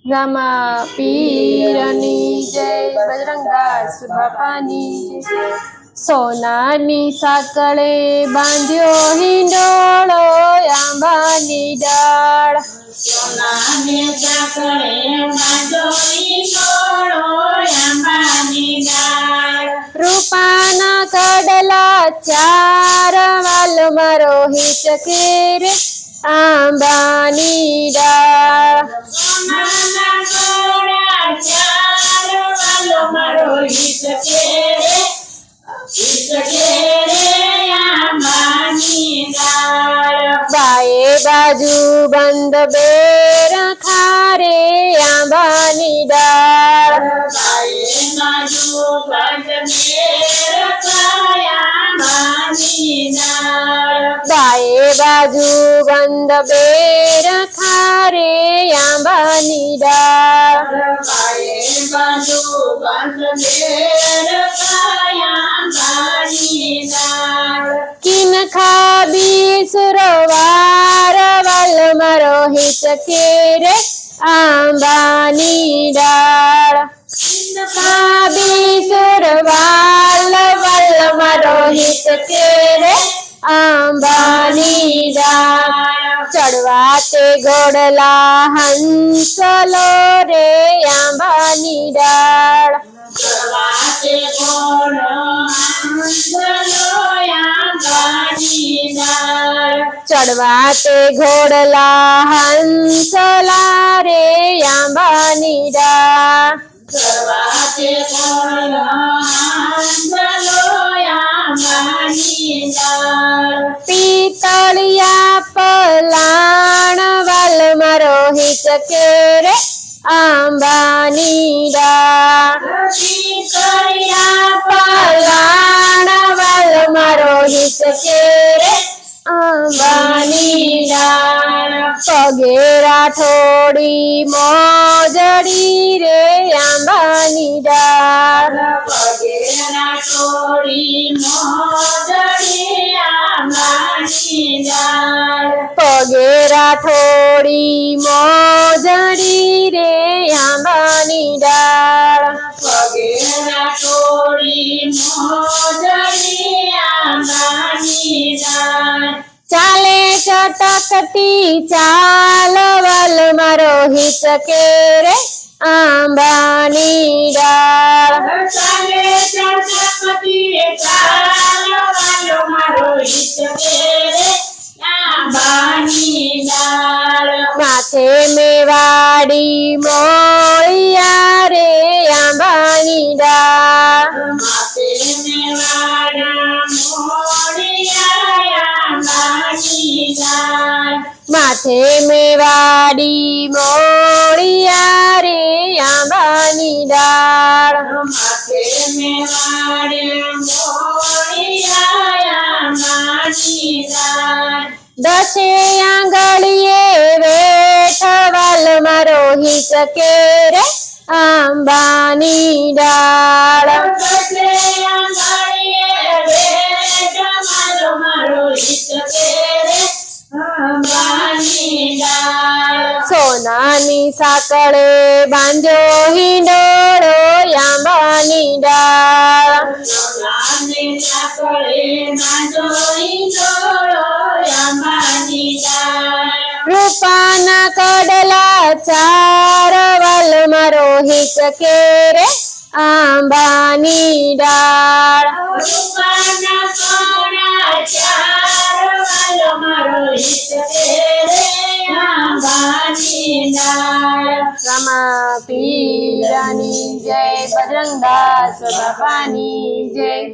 રામા પીરની જય, બજરંગદાસ બાપાની જય। સોનાની સાંકળે બાંધ્યો હિંડોળો આંબાની ડાળ। સોનાની સાંકળે બાંધ્યો હિંડોળો આંબાની ડાળ। રૂપાના કડલા ચાર વાલ મારો હિત કેરે આંબાની ડાળ। સોનાના કડલા ચાર વાલ મારો હિત કેરે આંબાની ડાળ। બાએ બાજુ બંધ બેર ખારે આંબાની ડાળ। બાએ બાજુ બંધ બેર ખારે આંબાની ડાળ। બાએ બાજુ બંધ બેર ખારે આંબાની ડાળ। બાએ બાજુ બંધ બેર ખારે આંબાની ડાળ। કિન ખાબી સુરવાર વાલ મારો હિત કેરે આંબાની ડાળ। ખાબી સુરવાલ વાલ મારો હિત કેરે આંબાની ડાળ। ચડવા તે ઘોડલા હંસલો રે આંબાની ડાળ। પ્રવાસે ઘોડો હંસલો આંબાની ડાળ। ચડવા તે ઘોડલા હંસલા રે આંબાની ડાળ। પ્રવાસે ઘોડો હંસલો આંબાની ડાળ। પિતળિયા પલાણ વાલ મારો હિત કેરે આંબાની ડાળ। પિતળિયા પલાણ વાલ મારો હિત કેરે આંબાની ડાળ। પગે રાઠોડી મોજડી રે આંબાની ડાળ। પગે રાઠોડી મોજડી આંબાની ડાળ। પગે રાઠોડી મોજડી રે આંબાની ડાળ। પગે રાઠોડી મોજડી આંબાની ડાળ। ચાલે ચટકતી ચાલ વાલ મારો હિત કેરે આંબાની ડાળ। ચાલે ચટકતી ચાલ વાલો મારો હિત કેરે આંબાની ડાળ। માથે મેવાડી મોળિયા રે આંબાની ડાળ। માથે મેવાડા મોડિયા આંબાની ડાળ। માથે મેવાડી મોળિયા રે આંબાની ડાળ। માથે મેવાડા મોડિયા આંબાની ડાળ। દસે આંગળીએ વેઠવાલ મારો હિત કેરે આંબાની ડાળ। દસે આંગળીએ વેઠ મારો હિત કેરે આંબાની ડાળ। સોનાની સાંકળે બાંધ્યો હિંડોળો આંબાની ડાળ। સોનાની સાંકળે બાંધ્યો હિંડોળો આંબાની ડાળ। રૂપાના કડલા ચાર વાલ મારો હિત કેરે આંબાની ડાળ। રૂપાના કડલા ચાર વાલો મારો હિત કેરે આંબાની ડાળ। રામા પીરની જય, બજરંગદાસ બાપાની જય।